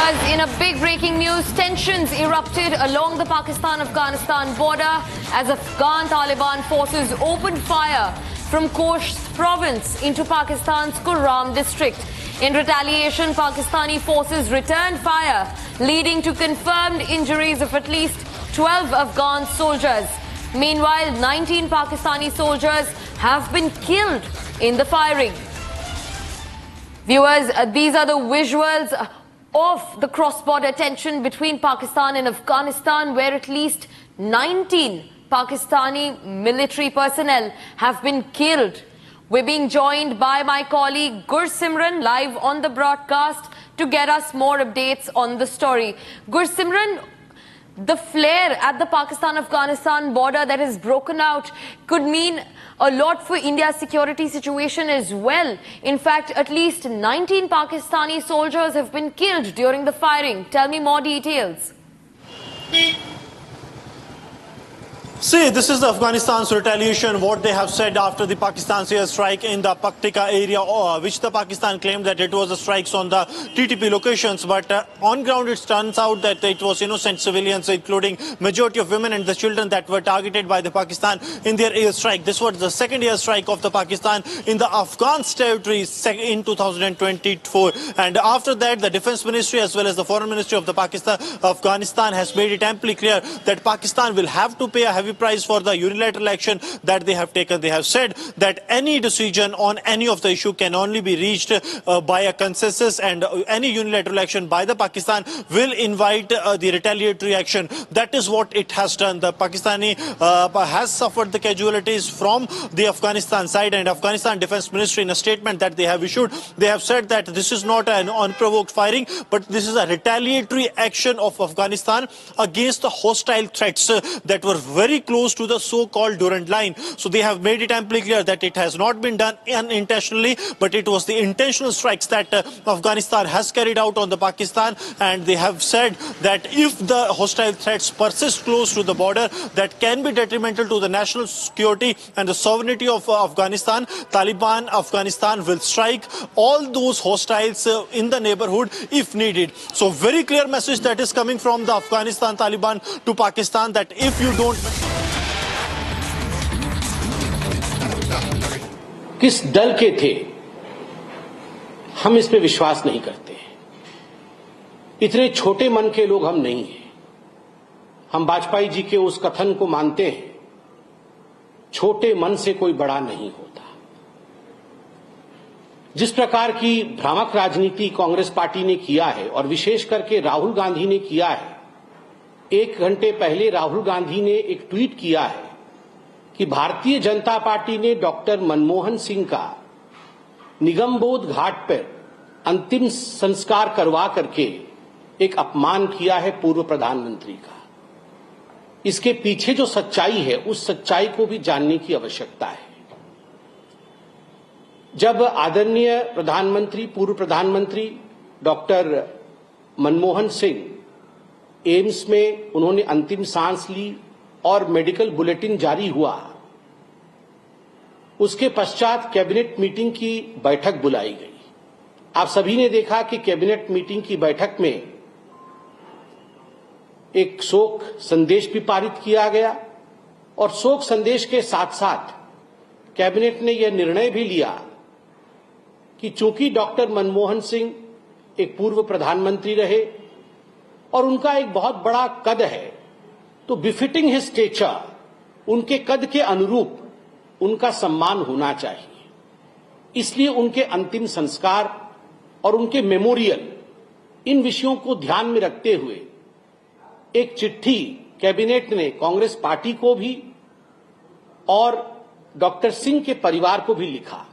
Viewers, in a big breaking news, tensions erupted along the Pakistan-Afghanistan border as Afghan Taliban forces opened fire from Khost province into Pakistan's Kurram district. In retaliation, Pakistani forces returned fire, leading to confirmed injuries of at least 12 Afghan soldiers. Meanwhile, 19 Pakistani soldiers have been killed in the firing. Viewers, these are the visuals of the cross-border tension between Pakistan and Afghanistan, where at least 19 Pakistani military personnel have been killed. We're being joined by my colleague Gursimran live on the broadcast to get us more updates on the story. Gursimran, the flare at the Pakistan-Afghanistan border that has broken out could mean a lot for India's security situation as well. In fact, at least 19 Pakistani soldiers have been killed during the firing. Tell me more details. See, this is Afghanistan's retaliation, what they have said after the Pakistan's airstrike in the Paktika area, which the Pakistan claimed that it was the strikes on the TTP locations. But on ground, it turns out that it was innocent civilians, including majority of women and the children, that were targeted by the Pakistan in their airstrike. This was the second airstrike of the Pakistan in the Afghan territories in 2024. And after that, the Defense Ministry as well as the Foreign Ministry of the Afghanistan has made it amply clear that Pakistan will have to pay a heavy price for the unilateral action that they have taken. They have said that any decision on any of the issue can only be reached by a consensus, and any unilateral action by the Pakistan will invite the retaliatory action. That is what it has done. The Pakistani has suffered the casualties from the Afghanistan side, and Afghanistan Defense Ministry, in a statement that they have issued, they have said that this is not an unprovoked firing, but this is a retaliatory action of Afghanistan against the hostile threats that were very close to the so-called Durand line. So they have made it amply clear that it has not been done unintentionally, but it was the intentional strikes that Afghanistan has carried out on the Pakistan. And they have said that if the hostile threats persist close to the border, that can be detrimental to the national security and the sovereignty of Afghanistan. Taliban Afghanistan will strike all those hostiles in the neighborhood if needed. So very clear message that is coming from the Afghanistan Taliban to Pakistan, that if you don't... किस दल के थे, हम इस पे विश्वास नहीं करते। इतने छोटे मन के लोग हम नहीं हैं। हम वाजपेयी जी के उस कथन को मानते हैं, छोटे मन से कोई बड़ा नहीं होता। जिस प्रकार की भ्रामक राजनीति कांग्रेस पार्टी ने किया है, और विशेष करके राहुल गांधी ने किया है, 1 घंटे पहले राहुल गांधी ने एक ट्वीट किया है कि भारतीय जनता पार्टी ने डॉक्टर मनमोहन सिंह का निगमबोध घाट पर अंतिम संस्कार करवा करके एक अपमान किया है पूर्व प्रधानमंत्री का। इसके पीछे जो सच्चाई है, उस सच्चाई को भी जानने की आवश्यकता है। जब आदरणीय प्रधानमंत्री, पूर्व प्रधानमंत्री डॉक्टर मनमोहन सिंह एम्स में उन्होंने अंतिम सांस ली और मेडिकल बुलेटिन जारी हुआ, उसके पश्चात कैबिनेट मीटिंग की बैठक बुलाई गई। आप सभी ने देखा कि कैबिनेट मीटिंग की बैठक में एक शोक संदेश भी पारित किया गया, और शोक संदेश के साथ साथ कैबिनेट ने यह निर्णय भी लिया कि चूंकि डॉक्टर मनमोहन सिंह एक पूर्व प्रधानमंत्री रहे और उनका एक बहुत बड़ा कद है, तो बिफिटिंग हिज स्टेचर, उनके कद के अनुरूप उनका सम्मान होना चाहिए। इसलिए उनके अंतिम संस्कार और उनके मेमोरियल, इन विषयों को ध्यान में रखते हुए एक चिट्ठी कैबिनेट ने कांग्रेस पार्टी को भी और डॉक्टर सिंह के परिवार को भी लिखा।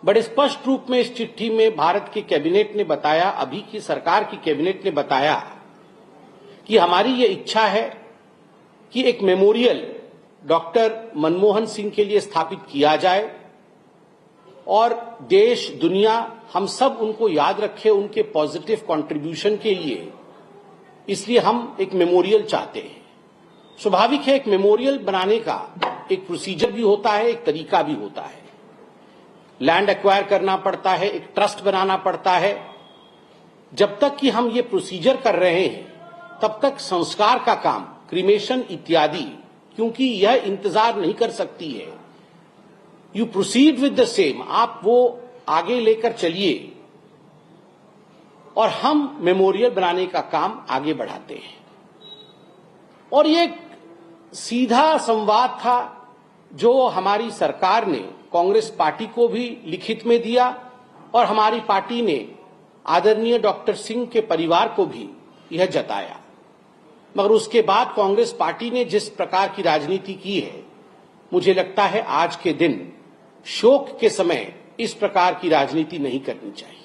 बड़े स्पष्ट रूप में इस चिट्ठी में भारत के कैबिनेट ने बताया, अभी की सरकार की कैबिनेट ने बताया कि हमारी ये इच्छा है कि एक मेमोरियल डॉक्टर मनमोहन सिंह के लिए स्थापित किया जाए, और देश दुनिया हम सब उनको याद रखे उनके पॉजिटिव कंट्रीब्यूशन के लिए। इसलिए हम एक मेमोरियल चाहते हैं। स्वाभाविक है, एक मेमोरियल बनाने का एक प्रोसीजर भी होता है, एक तरीका भी होता है। लैंड एक्वायर करना पड़ता है, एक ट्रस्ट बनाना पड़ता है, जब तक कि हम ये प्रोसीजर कर रहे हैं तब तक संस्कार का काम, क्रीमेशन इत्यादि, क्योंकि यह इंतजार नहीं कर सकती है, you proceed with the same, आप वो आगे लेकर चलिए और हम मेमोरियल बनाने का काम आगे बढ़ाते हैं। और ये सीधा संवाद था जो हमारी सरकार ने कांग्रेस पार्टी को भी लिखित में दिया और हमारी पार्टी ने आदरणीय डॉक्टर सिंह के परिवार को भी यह जताया। मगर उसके बाद कांग्रेस पार्टी ने जिस प्रकार की राजनीति की है, मुझे लगता है आज के दिन शोक के समय इस प्रकार की राजनीति नहीं करनी चाहिए।